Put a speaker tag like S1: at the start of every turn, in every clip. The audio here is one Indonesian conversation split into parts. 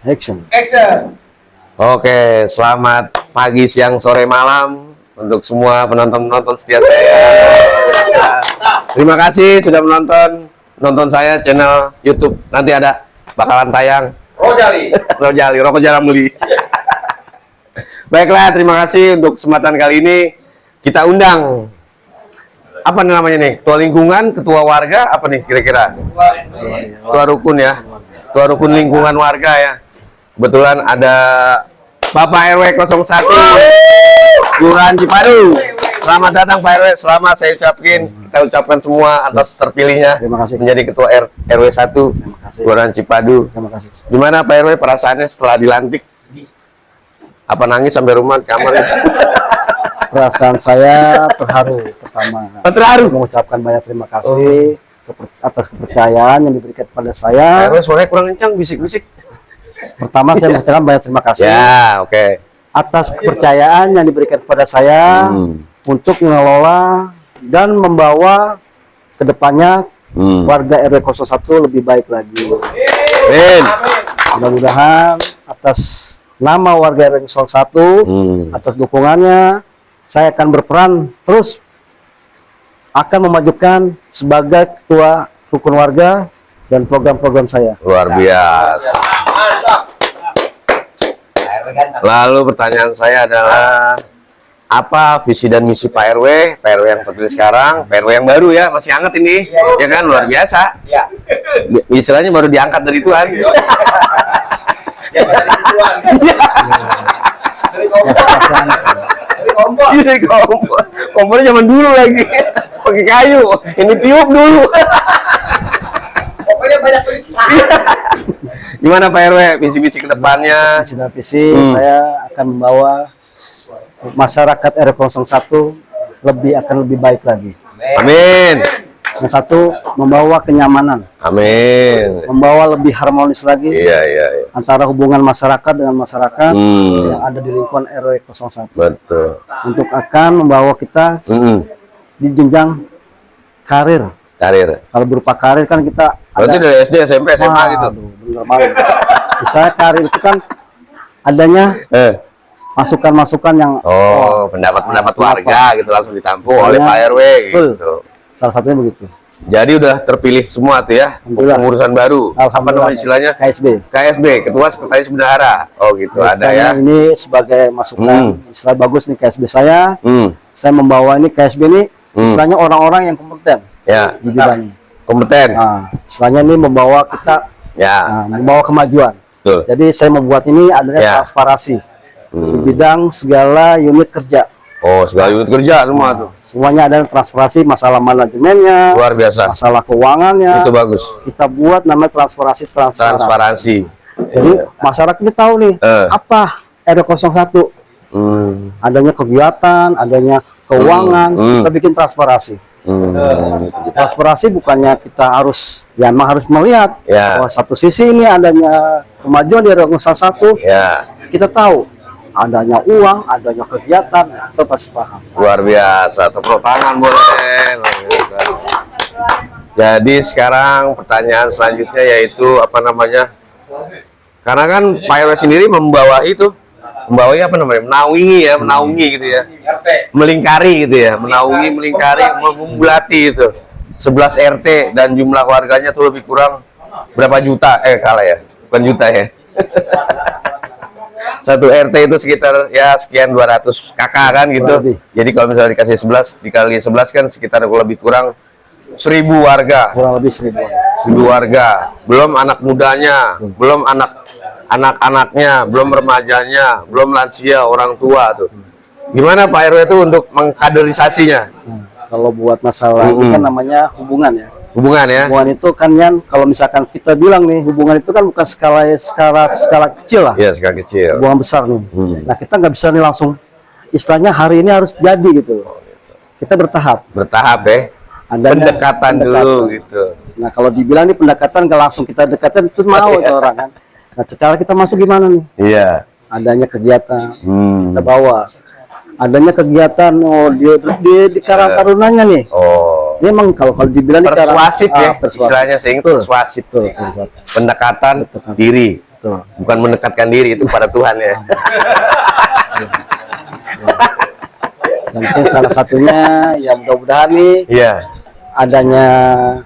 S1: Action.
S2: Oke, selamat pagi, siang, sore, malam untuk semua penonton-penonton setia saya. Terima kasih sudah nonton saya channel YouTube. Nanti ada bakalan tayang Rojali Rokok Jarang Beli. Baiklah, terima kasih untuk kesempatan kali ini. Kita undang apa namanya nih? Ketua lingkungan, ketua warga, apa nih kira-kira? Ketua rukun ya. Ketua rukun lingkungan warga ya. Kebetulan ada Bapak RW 01 Kelurahan Cipadu. Selamat datang Pak RW. Selamat kita ucapkan semua atas terpilihnya menjadi ketua RW 1 Kelurahan Cipadu.
S1: Terima kasih.
S2: Gimana Pak RW perasaannya setelah dilantik? Apa nangis sampai rumah kamar?
S1: Perasaan saya terharu pertama.
S2: Terharu.
S1: Mengucapkan banyak terima kasih atas kepercayaan yang diberikan kepada saya.
S2: Pak RW suaranya kurang kencang, bisik-bisik.
S1: Pertama saya mengucapkan banyak terima kasih.
S2: Ya, oke.
S1: Atas kepercayaan yang diberikan kepada saya untuk mengelola dan membawa ke depannya warga RW 01 lebih baik lagi.
S2: Amin.
S1: Mudah-mudahan atas nama warga RW 01 atas dukungannya saya akan berperan terus akan memajukan sebagai ketua rukun warga dan program-program saya.
S2: Luar biasa. Lalu pertanyaan saya adalah apa visi dan misi Pak RW yang terpilih sekarang, Pak RW yang baru ya, masih hangat ini, ya kan, luar biasa. Istilahnya baru diangkat dari Tuhan. Dari kompor. Kompornya zaman dulu lagi, pakai kayu. Ini tiup dulu.
S3: Pokoknya banyak tulisan.
S2: Gimana Pak RW, visi-visi kedepannya?
S1: Visi dan visi saya akan membawa masyarakat RW 01 akan lebih baik lagi.
S2: Amin.
S1: Yang satu, membawa kenyamanan.
S2: Amin.
S1: Membawa lebih harmonis lagi
S2: Iya.
S1: antara hubungan masyarakat dengan masyarakat yang ada di lingkungan RW 01.
S2: Betul.
S1: Untuk akan membawa kita di jenjang karir. Kalau berupa karir kan kita
S2: berarti dari SD, SMP, SMA gitu.
S1: Bener banget. Misalnya karir itu kan adanya masukan-masukan yang
S2: pendapat warga gitu langsung ditampung oleh Pak RW gitu.
S1: Salah satunya begitu.
S2: Jadi udah terpilih semua tuh ya pengurusan baru. Apa namanya istilahnya? KSB, Ketua Sekretaris Bendahara. Oh gitu, ada ya.
S1: Ini sebagai masukan istilah bagus nih KSB saya. Saya membawa ini KSB ini istilahnya orang-orang yang kompeten di bidangnya.
S2: Kompeten.
S1: Nah, istilahnya ini membawa kita membawa kemajuan.
S2: Betul.
S1: Jadi saya membuat ini adanya transparansi di bidang segala unit kerja.
S2: Oh, segala unit kerja semua tuh.
S1: Semuanya ada transparansi, masalah manajemennya,
S2: luar biasa,
S1: masalah keuangannya.
S2: Itu bagus.
S1: Kita buat namanya transparansi. Jadi masyarakat ini tahu nih apa RW 01. Adanya kegiatan, adanya keuangan, kita bikin transparansi. Transparansi bukannya kita harus harus melihat bahwa satu sisi ini adanya kemajuan di RW 01. Kita tahu adanya uang, adanya kegiatan, itu pasti paham.
S2: Luar biasa, tepuk tangan boleh. Jadi sekarang pertanyaan selanjutnya yaitu apa namanya? Karena kan Pak RW sendiri menaungi gitu ya, melingkari gitu ya, melingkari, membulati itu 11 RT dan jumlah warganya tuh lebih kurang berapa juta? Bukan juta ya. Satu RT itu sekitar sekian 200 kakak kan gitu. Jadi kalau misalnya dikasih 11 dikali 11 kan sekitar lebih kurang 1000 warga.
S1: Kurang lebih 1000
S2: warga. Belum anak mudanya, belum anak-anaknya, belum remajanya, belum lansia, orang tua tuh. Gimana Pak RW itu untuk mengkaderisasinya?
S1: Kalau buat masalah ini kan namanya hubungan ya.
S2: Hubungan
S1: itu kan kalau misalkan kita bilang nih hubungan itu kan bukan skala kecil lah.
S2: Iya, skala kecil.
S1: Hubungan besar nih. Nah kita nggak bisa nih langsung istilahnya hari ini harus jadi gitu. Kita bertahap.
S2: Pendekatan dulu gitu.
S1: Nah kalau dibilang nih pendekatan nggak langsung kita dekatan itu mau orang kan. Nah cara kita masuk gimana nih?
S2: Iya.
S1: Adanya kegiatan kita bawa. Adanya kegiatan di Karang Tarunanya nih. Memang kalau dibilang
S2: persuasif ya,
S1: persuasif.
S2: istilahnya sehingga persuasif. Pendekatan diri. Bukan mendekatkan diri, itu pada Tuhan ya.
S1: Mungkin salah satunya ya mudah-mudahan nih adanya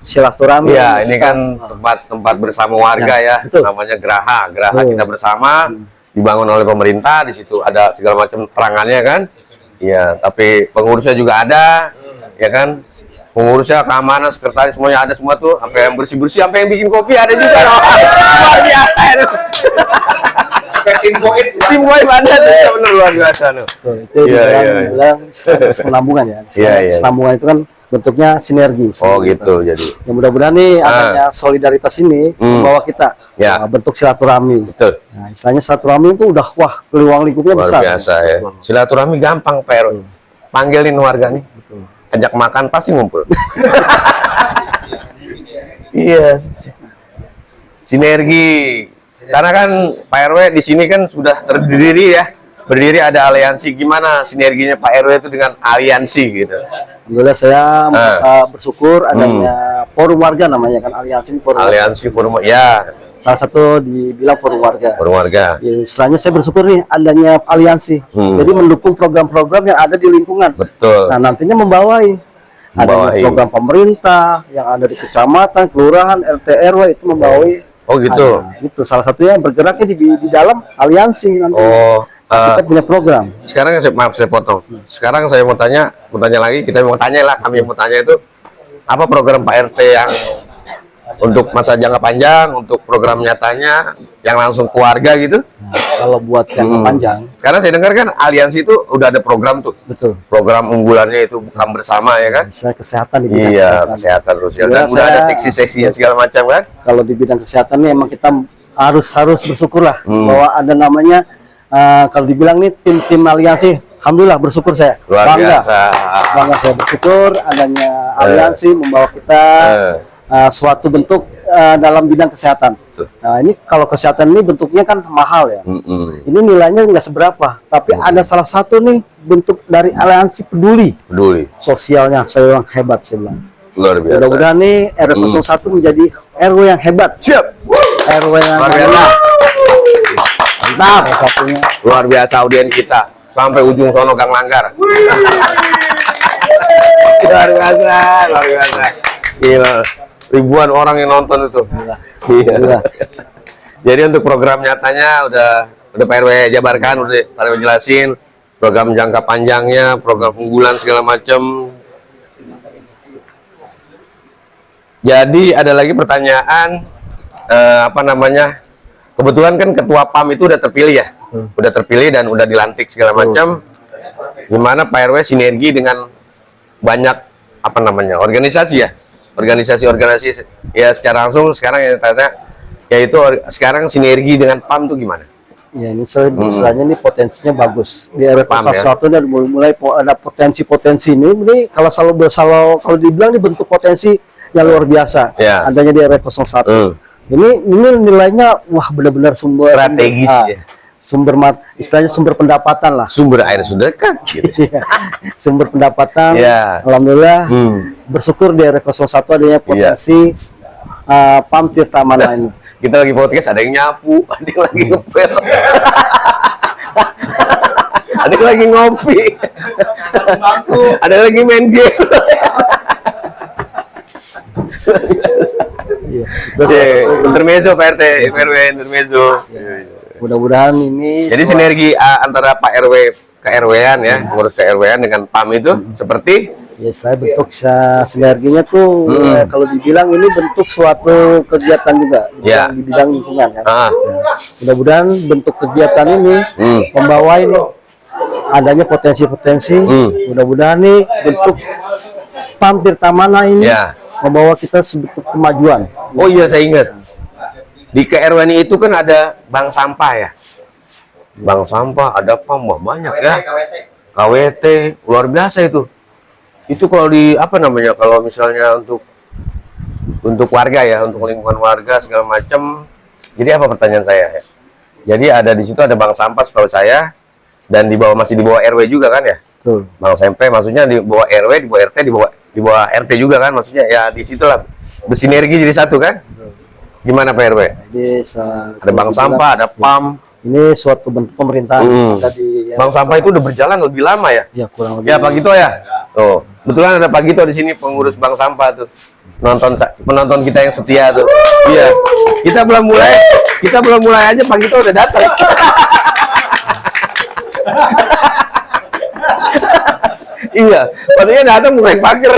S1: silaturahmi.
S2: Ya, ini kan tempat bersama warga ya, namanya Geraha kita bersama, dibangun oleh pemerintah. Di situ ada segala macam terangannya kan. Ya, tapi pengurusnya juga ada, ya kan. Pengurusnya, keamanan, sekretaris, semuanya ada semua tuh. Sampai yang bersih-bersih, sampai yang bikin kopi ada juga. Luar biasa itu. Tim boy ada tuh, bener luar biasa tuh.
S1: Itu bilang penambungan ya. Penambungan itu kan bentuknya sinergi.
S2: Oh gitu, jadi.
S1: Ya mudah-mudahan nih adanya solidaritas ini membawa kita bentuk silaturahmi.
S2: Betul.
S1: Nah, istilahnya silaturahmi itu udah peluang lingkupnya
S2: luar
S1: besar.
S2: Luar biasa ya. Silaturahmi gampang, Pak RW. Panggilin warga nih. Ajak makan pasti ngumpul. Iya. Sinergi. Karena kan Pak RW di sini kan sudah terdiri ya. Berdiri ada aliansi. Gimana sinerginya Pak RW itu dengan aliansi gitu?
S1: Alhamdulillah saya merasa bersyukur adanya forum warga namanya kan, aliansi forum.
S2: Aliansi forum ya.
S1: Salah satu dibilang forum warga.
S2: Forum warga.
S1: Ya, istilahnya saya bersyukur nih adanya aliansi. Jadi mendukung program-program yang ada di lingkungan.
S2: Betul.
S1: Nah, nantinya membawai. Ada program pemerintah yang ada di kecamatan, kelurahan, RT RW itu membawai.
S2: Oh gitu.
S1: Itu salah satunya bergeraknya di dalam aliansi nanti.
S2: Oh.
S1: Kita punya program.
S2: Sekarang maaf saya potong. Sekarang saya mau tanya lagi, kita mau tanya lah, kami mau tanya itu apa program Pak RT yang untuk masa jangka panjang, untuk program nyatanya yang langsung ke warga gitu?
S1: Nah, kalau buat jangka panjang,
S2: karena saya dengar kan aliansi itu udah ada program tuh.
S1: Betul.
S2: Program unggulannya itu bukan bersama ya kan?
S1: Saya kesehatan di bidang
S2: kesehatan terus ya. Dan udah ada seksi-seksinya segala macam kan?
S1: Kalau di bidang kesehatan nih emang kita harus bersyukur lah bahwa ada namanya kalau dibilang nih tim aliansi, alhamdulillah bersyukur saya.
S2: Luar biasa.
S1: Bangga saya bersyukur adanya aliansi membawa kita suatu bentuk dalam bidang kesehatan. Nah ini kalau kesehatan ini bentuknya kan mahal ya. Ini nilainya nggak seberapa, tapi ada salah satu nih bentuk dari aliansi peduli. Sosialnya saya bilang hebat, saya bilang.
S2: Luar biasa.
S1: Mudah-mudahan nih RW 01 menjadi RW yang hebat.
S2: Siap.
S1: RW yang mantap satunya.
S2: Luar biasa audien kita sampai ujung sono Gang Langgar. Luar biasa, luar biasa. Gila. Ribuan orang yang nonton itu. Iya. Jadi untuk program nyatanya udah Pak RW jabarkan, udah Pak RW jelasin program jangka panjangnya, program unggulan segala macam. Jadi ada lagi pertanyaan apa namanya? Kebetulan kan ketua PAM itu udah terpilih ya. Udah terpilih dan udah dilantik segala macam. Gimana Pak RW sinergi dengan banyak apa namanya? Organisasi ya. Organisasi ya secara langsung sekarang ya tanya yaitu sekarang sinergi dengan PAM tuh gimana?
S1: Ya ini istilahnya ini potensinya bagus di RW 01 dan mulai ada potensi ini kalau kalau dibilang ini bentuk potensi yang luar biasa adanya di RW 01. Ini nilainya wah benar-benar sumber
S2: strategis ya.
S1: Istilahnya sumber pendapatan lah.
S2: Sumber air sedekah gitu.
S1: Sumber pendapatan. Alhamdulillah bersyukur di RW 01 adanya potensi PAM Tirta Mana ini.
S2: Kita lagi podcast ada yang nyapu, ada yang lagi ngepel. Ada yang lagi ngopi. Ada yang lagi main game. Intermezzo Pak RT, RW intermezzo.
S1: Mudah-mudahan ini
S2: jadi sinergi antara Pak RW ke-RW-an ya, pengurus ke-RW-an dengan PAM itu seperti
S1: ya selain bentuk sinerginya tuh kalau dibilang ini bentuk suatu kegiatan juga di bidang lingkungan kan. Mudah-mudahan bentuk kegiatan ini membawa ini adanya potensi-potensi. Mudah-mudahan nih bentuk PAM Tirta Mana ini membawa kita sebentuk kemajuan.
S2: Oh iya saya ingat. Di KRW itu kan ada bank sampah ya. Bank sampah, ada PAM, banyak ya. KWT, luar biasa itu. Itu kalau di apa namanya? Kalau misalnya untuk warga ya, untuk lingkungan warga segala macam. Jadi apa pertanyaan saya ya? Jadi ada di situ ada bank sampah setahu saya dan masih di bawah RW juga kan ya?
S1: Betul.
S2: Bank sampah maksudnya di bawah RW, di bawah RT, di bawah di bawah RT juga kan, maksudnya ya di situlah bersinergi jadi satu kan. Gimana Pak RW? Ada bank sampah, ada PAM.
S1: Ini suatu bentuk pemerintahan. Tadi,
S2: bank sampah itu udah berjalan lebih lama ya?
S1: Ya kurang lebih.
S2: Ya Pak Gito ya. Tuh, kebetulan ada Pak Gito di sini, pengurus bank sampah tuh. Penonton kita yang setia tuh. Iya. Kita belum mulai aja Pak Gito udah datang. Iya, maksudnya datang bukan pagar,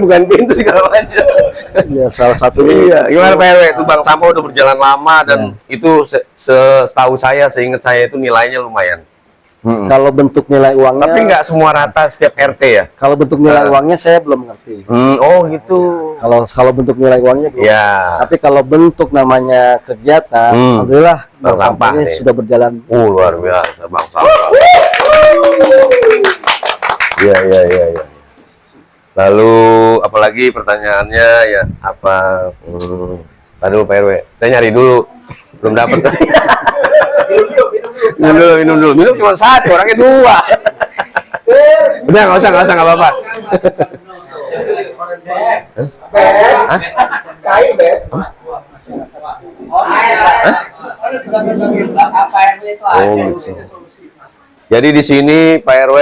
S2: bukan pintu segala macam.
S1: Ya, salah satu.
S2: Iya, gimana Pak RW? Itu bank sampah udah berjalan lama dan itu setahu saya, seingat saya itu nilainya lumayan.
S1: Kalau bentuk nilai uangnya.
S2: Tapi nggak semua rata setiap RT ya?
S1: Kalau bentuk nilai uangnya saya belum ngerti.
S2: Oh gitu.
S1: Kalau bentuk nilai uangnya belum.
S2: Ya.
S1: Tapi kalau bentuk namanya kegiatan, alhamdulillah
S2: bank sampah
S1: ini sudah berjalan.
S2: Luar biasa bank sampah. Iya. Lalu apalagi pertanyaannya ya apa? Tadi Pak RW, saya nyari dulu, belum dapat. Minum dulu. Minum cuma satu, orangnya dua. Udah nggak usah nggak apa-apa. Jadi di sini Pak RW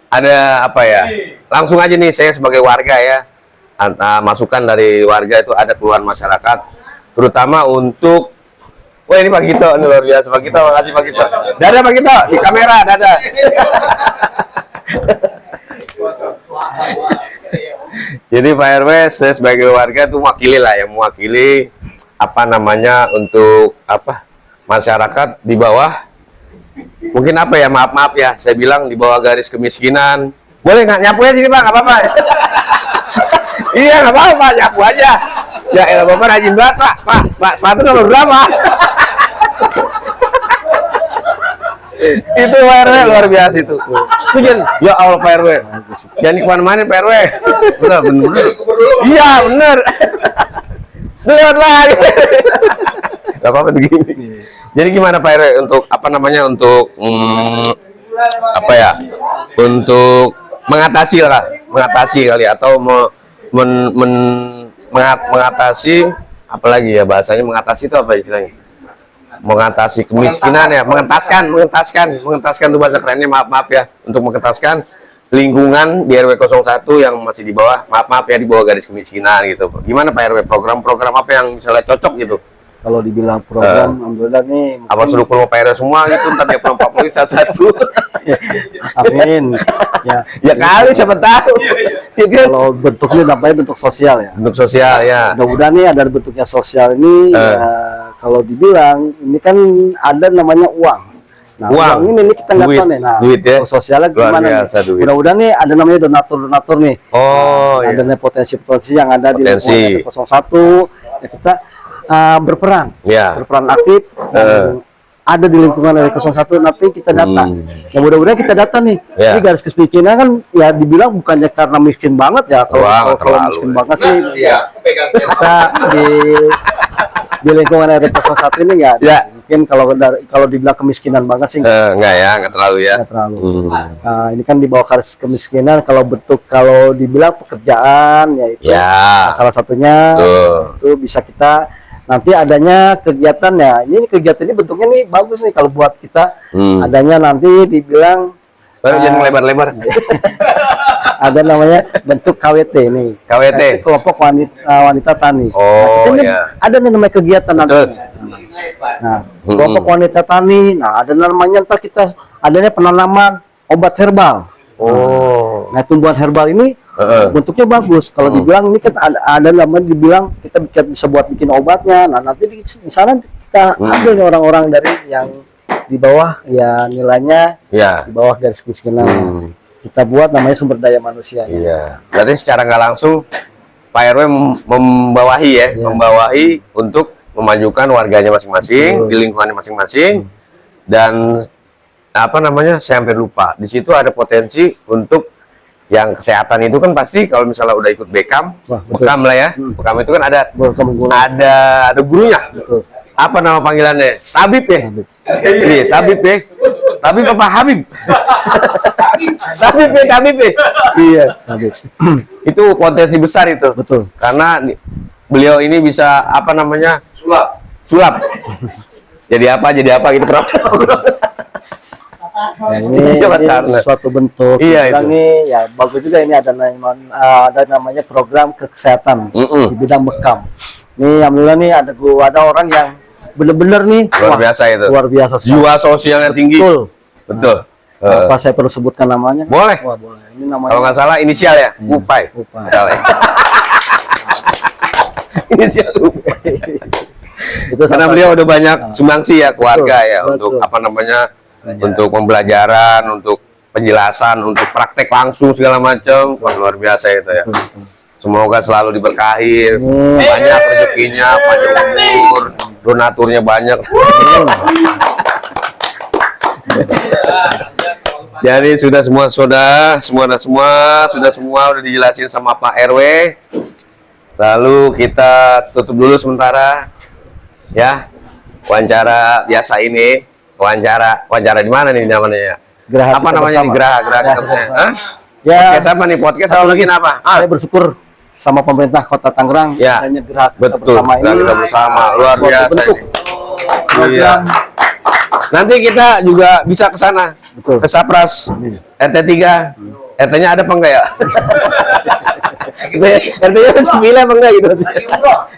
S2: ada apa ya? Langsung aja nih saya sebagai warga ya, masukan dari warga itu ada keluhan masyarakat, terutama untuk, wah ini Pak Gito, ini luar biasa Pak Gito, makasih Pak Gito. Dadah Pak Gito, di kamera, dadah. Jadi Pak RW saya sebagai warga itu mewakili lah, yang mewakili apa namanya untuk apa masyarakat di bawah. Mungkin apa ya, maaf ya, saya bilang di bawah garis kemiskinan. Boleh nggak nyapu ya sini Pak, nggak apa-apa. Iya nggak apa-apa, nyapu aja. Ya elah Bapak rajin banget Pak, sepatu nomor berapa? Itu Pak RW luar biasa itu. Ya Allah Pak RW, jangan kemana-mana Pak RW. Bener. Iya bener. Lewat lagi. Gak apa-apa begini. Jadi gimana Pak RW untuk apa namanya untuk apa ya? Untuk mengatasi kali atau mengatasi apalagi ya bahasanya, mengatasi itu apa istilahnya? Mengatasi kemiskinan ya, mengentaskan itu bahasa kerennya, maaf ya, untuk mengentaskan lingkungan di RW 01 yang masih di bawah, maaf ya, di bawah garis kemiskinan gitu. Gimana Pak RW, program-program apa yang misalnya cocok gitu?
S1: Kalau dibilang program, alhamdulillah nih.
S2: Apa suruh keluar Pak RW semua gitu, ntar dia pulang 40 satu-satu.
S1: Amin.
S2: Ya kali siapa tahu.
S1: Kalau bentuknya namanya bentuk sosial ya.
S2: Bentuk sosial ya.
S1: Mudah-mudahan nih ada bentuknya sosial ini. Ya, kalau dibilang ini kan ada namanya uang. Nah, uang ini kita nggak tahu nih. Nah,
S2: duit ya.
S1: Sosialnya gimana nih? Mudah-mudahan nih ada namanya donatur nih.
S2: Oh,
S1: ada potensi-potensi yang ada di lingkungan 01. Ya kita berperan aktif. Ada di lingkungan dari 01 nanti kita data. Ya mudah-mudahan kita data nih. Ini garis kemiskinan kan ya dibilang bukannya karena miskin banget ya. Kalau miskin banget sih kita di lingkungan RW 01 ini enggak ada. Mungkin kalau dibilang kemiskinan banget sih
S2: enggak terlalu ya.
S1: Enggak terlalu. Nah, ini kan di bawah garis kemiskinan, kalau dibilang pekerjaan ya itu salah satunya itu bisa kita nanti adanya kegiatan ya. Ini kegiatan ini bentuknya nih bagus nih kalau buat kita. Adanya nanti dibilang
S2: jangan lebar-lebar.
S1: Ada namanya bentuk KWT nih.
S2: KWT.
S1: Kelompok wanita tani.
S2: Oh
S1: ada nih namanya kegiatan nanti. Nah, kelompok wanita tani. Nah, ada namanya ntar kita adanya penanaman obat herbal. Nah, tumbuhan herbal ini bentuknya bagus. Kalau dibilang ini kan ada namanya dibilang kita bisa buat bikin obatnya. Nah, nanti di sana kita ambil nih orang-orang dari yang di bawah ya nilainya di bawah garis kemiskinan. Kita buat namanya sumber daya manusia.
S2: Iya. Berarti secara nggak langsung Pak RW membawahi membawahi untuk memajukan warganya masing-masing di lingkungannya masing-masing. Dan apa namanya, saya hampir lupa, di situ ada potensi untuk yang kesehatan itu kan pasti kalau misalnya udah ikut Bekam lah ya. Bekam itu kan ada gurunya. Apa nama panggilannya? Tabib ya? Tabib ya? Tapi Bapak Habib. Habib. Iya.
S1: Habib.
S2: Itu potensi besar itu.
S1: Betul.
S2: Karena beliau ini bisa apa namanya? Sulap. Jadi apa gitu, Prof.
S1: Ya, ini suatu bentuk.
S2: Iya, itu.
S1: Ini ya bagus juga, ini ada namanya program kesehatan di bidang bekam. Nih alhamdulillah nih ada orang yang bener-bener nih
S2: luar biasa itu.
S1: Luar biasa sekali.
S2: Jiwa sosialnya tinggi. Betul.
S1: Apa saya perlu sebutkan namanya?
S2: Boleh.
S1: Wah, boleh. Ini namanya.
S2: Kalau nggak salah inisial ya, Upai. Salah. Inisial Upai. Itu karena beliau udah banyak sumbangsi ya keluarga ya, untuk apa namanya? Untuk pembelajaran, untuk penjelasan, untuk praktek langsung segala macam. Wah, luar biasa itu ya. Semoga selalu diberkahi, banyak rezekinya, panjang umur, donaturnya banyak. Jadi sudah semua udah dijelasin sama Pak RW. Lalu kita tutup dulu sementara ya. Wawancara biasa ini. Wawancara di mana nih namanya? Apa namanya nih? Geraha kita?
S1: Ya,
S2: podcast apa nih? Podcast atau bikin apa?
S1: Saya bersyukur sama pemerintah Kota Tangerang
S2: ya.
S1: adanya Geraha Kita
S2: Betul,
S1: Bersama ini.
S2: Kita Bersama luar biasa
S1: bentuk.
S2: Iya. Nanti kita juga bisa ke sana.
S1: Betul.
S2: Ke Sapras RT 3. RT-nya ada apa enggak ya? RT-nya 9 apa enggak gitu?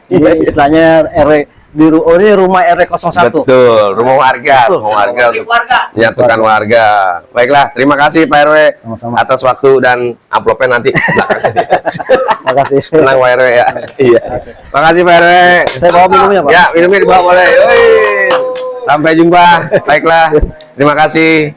S1: Iya, istilahnya ini rumah RW 01.
S2: Betul, rumah warga untuk menyatukan warga. Baiklah, terima kasih Pak RW.
S1: Sama-sama.
S2: Atas waktu dan amplopnya nanti.
S1: Terima kasih.
S2: Tenang Pak RW ya. Iya. Terima kasih Pak RW.
S1: Saya bawa minumnya, Pak.
S2: Ya, minumnya dibawa boleh. Yoi. Sampai jumpa. Baiklah. Terima kasih.